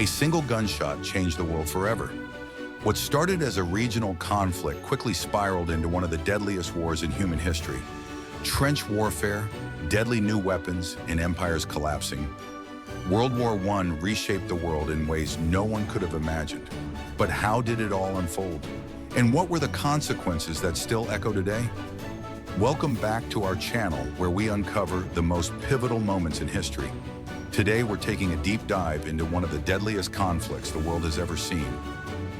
A single gunshot changed the world forever. What started as a regional conflict quickly spiraled into one of the deadliest wars in human history. Trench warfare, deadly new weapons, and empires collapsing. World War I reshaped the world in ways no one could have imagined. But how did it all unfold? And what were the consequences that still echo today? Welcome back to our channel, where we uncover the most pivotal moments in history. Today, we're taking a deep dive into one of the deadliest conflicts the world has ever seen,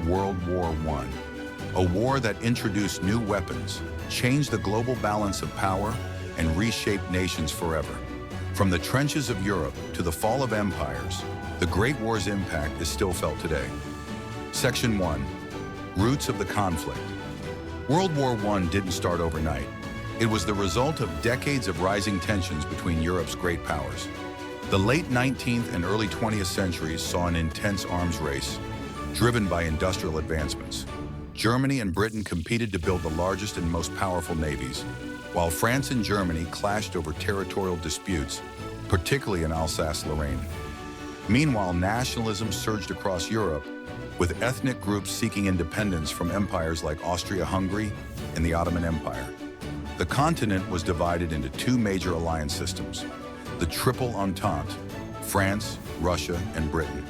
World War I. A war that introduced new weapons, changed the global balance of power, and reshaped nations forever. From the trenches of Europe to the fall of empires, the Great War's impact is still felt today. Section 1. Roots of the conflict. World War I didn't start overnight. It was the result of decades of rising tensions between Europe's great powers. The late 19th and early 20th centuries saw an intense arms race, driven by industrial advancements. Germany and Britain competed to build the largest and most powerful navies, while France and Germany clashed over territorial disputes, particularly in Alsace-Lorraine. Meanwhile, nationalism surged across Europe, with ethnic groups seeking independence from empires like Austria-Hungary and the Ottoman Empire. The continent was divided into two major alliance systems: the Triple Entente, France, Russia, and Britain;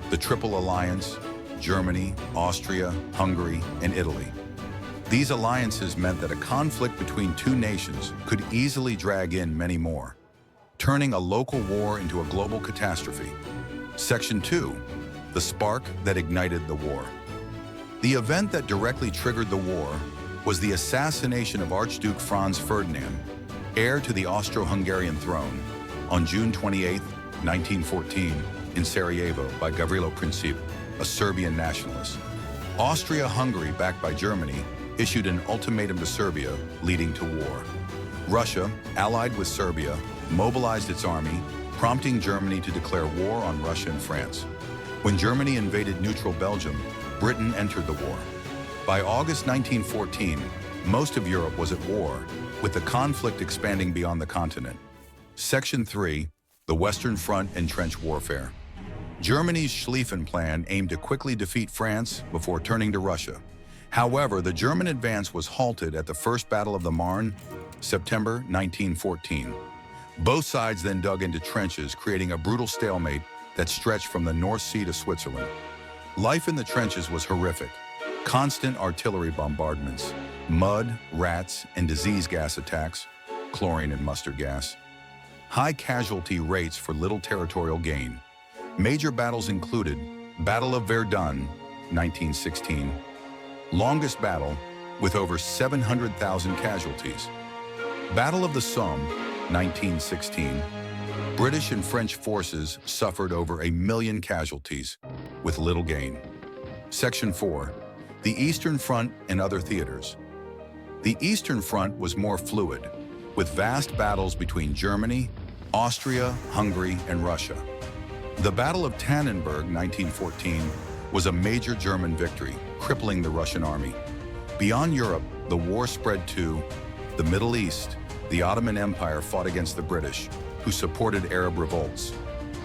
the Triple Alliance, Germany, Austria, Hungary, and Italy. These alliances meant that a conflict between two nations could easily drag in many more, turning a local war into a global catastrophe. Section 2. The spark that ignited the war. The event that directly triggered the war was the assassination of Archduke Franz Ferdinand, heir to the Austro-Hungarian throne, on June 28, 1914, in Sarajevo by Gavrilo Princip, a Serbian nationalist. Austria-Hungary, backed by Germany, issued an ultimatum to Serbia, leading to war. Russia, allied with Serbia, mobilized its army, prompting Germany to declare war on Russia and France. When Germany invaded neutral Belgium, Britain entered the war. By August 1914, most of Europe was at war, with the conflict expanding beyond the continent. Section 3. The Western Front and Trench Warfare. Germany's Schlieffen Plan aimed to quickly defeat France before turning to Russia. However, the German advance was halted at the First Battle of the Marne, September 1914. Both sides then dug into trenches, creating a brutal stalemate that stretched from the North Sea to Switzerland. Life in the trenches was horrific. Constant artillery bombardments, mud, rats, and disease gas attacks, chlorine and mustard gas. High casualty rates for little territorial gain. Major battles included Battle of Verdun, 1916, longest battle with over 700,000 casualties. Battle of the Somme, 1916. British and French forces suffered over 1 million casualties, with little gain. Section 4. The Eastern Front and other theaters. The Eastern Front was more fluid, with vast battles between Germany, Austria, Hungary, and Russia. The Battle of Tannenberg, 1914, was a major German victory, crippling the Russian army. Beyond Europe, the war spread to the Middle East. The Ottoman Empire fought against the British, who supported Arab revolts.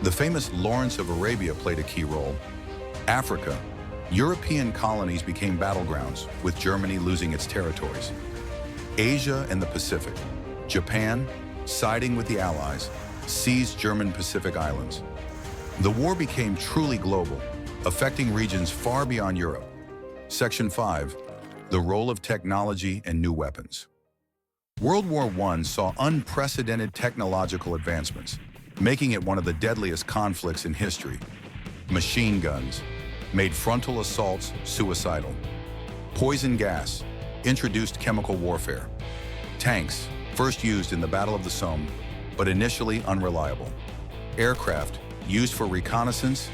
The famous Lawrence of Arabia played a key role. Africa. European colonies became battlegrounds, with Germany losing its territories. Asia and the Pacific. Japan, siding with the Allies, seized German Pacific Islands. The war became truly global, affecting regions far beyond Europe. Section 5. The role of technology and new weapons. World War I saw unprecedented technological advancements, making it one of the deadliest conflicts in history. Machine guns made frontal assaults suicidal. Poison gas introduced chemical warfare. Tanks, first used in the Battle of the Somme, but initially unreliable. Aircraft, used for reconnaissance,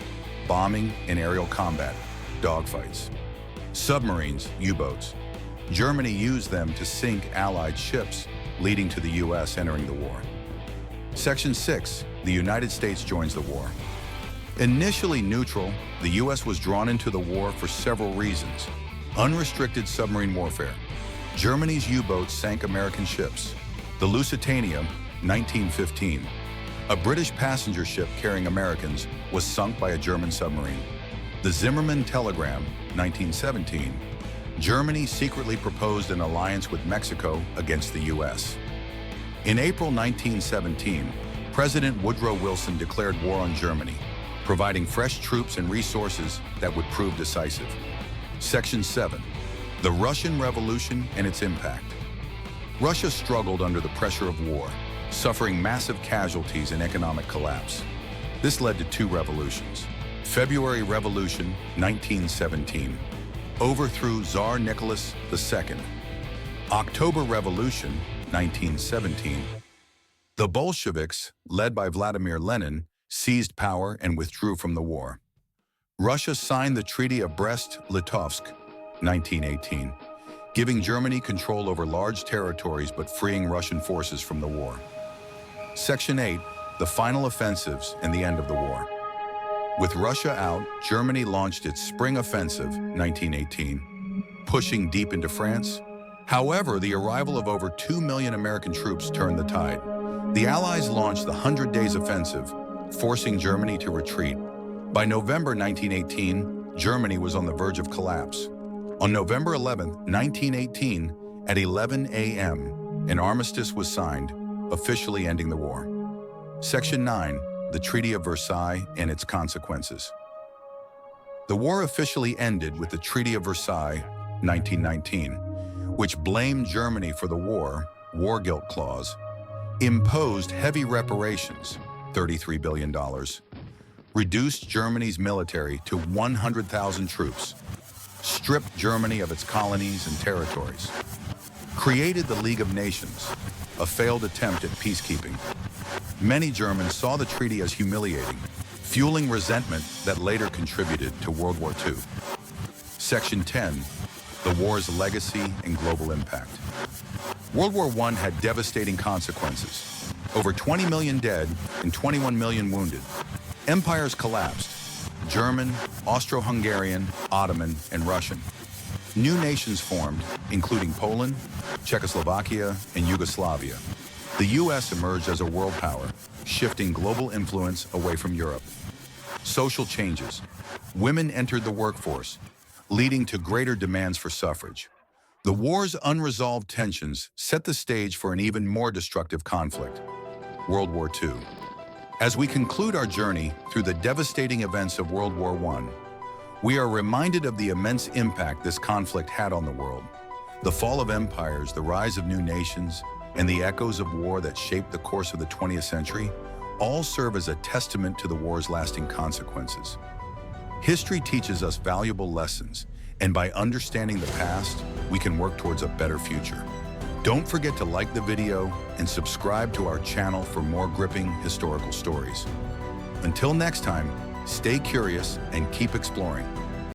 bombing, and aerial combat, dogfights. Submarines, U-boats. Germany used them to sink Allied ships, leading to the U.S. entering the war. Section 6. The United States joins the war. Initially neutral, the U.S. was drawn into the war for several reasons. Unrestricted submarine warfare. Germany's U-boats sank American ships. The Lusitania, 1915. A British passenger ship carrying Americans was sunk by a German submarine. The Zimmermann Telegram, 1917. Germany secretly proposed an alliance with Mexico against the U.S. In April 1917, President Woodrow Wilson declared war on Germany, providing fresh troops and resources that would prove decisive. Section 7. The Russian Revolution and its impact. Russia struggled under the pressure of war, suffering massive casualties and economic collapse. This led to two revolutions. February Revolution, 1917. Overthrew Tsar Nicholas II. October Revolution, 1917. The Bolsheviks, led by Vladimir Lenin, seized power and withdrew from the war. Russia signed the Treaty of Brest-Litovsk, 1918, giving Germany control over large territories but freeing Russian forces from the war. Section 8. The final offensives and the end of the war. With Russia out, Germany launched its Spring Offensive, 1918, pushing deep into France. However, the arrival of over 2 million American troops turned the tide. The Allies launched the 100 Days Offensive, forcing Germany to retreat. By November 1918, Germany was on the verge of collapse. On November 11, 1918, at 11 a.m., an armistice was signed, officially ending the war. Section 9. The Treaty of Versailles and its consequences. The war officially ended with the Treaty of Versailles, 1919, which blamed Germany for the war guilt clause, imposed heavy reparations, $33 billion, reduced Germany's military to 100,000 troops, stripped Germany of its colonies and territories, created the League of Nations, a failed attempt at peacekeeping. Many Germans saw the treaty as humiliating, fueling resentment that later contributed to World War II. Section 10. The war's legacy and global impact. World War I had devastating consequences. Over 20 million dead and 21 million wounded. Empires collapsed: German, Austro-Hungarian, Ottoman, and Russian. New nations formed, including Poland, Czechoslovakia, and Yugoslavia. The U.S. emerged as a world power, shifting global influence away from Europe. Social changes. Women entered the workforce, leading to greater demands for suffrage. The war's unresolved tensions set the stage for an even more destructive conflict: World War II. As we conclude our journey through the devastating events of World War I, we are reminded of the immense impact this conflict had on the world. The fall of empires, the rise of new nations, and the echoes of war that shaped the course of the 20th century all serve as a testament to the war's lasting consequences. History teaches us valuable lessons, and by understanding the past, we can work towards a better future. Don't forget to like the video and subscribe to our channel for more gripping historical stories. Until next time, stay curious and keep exploring.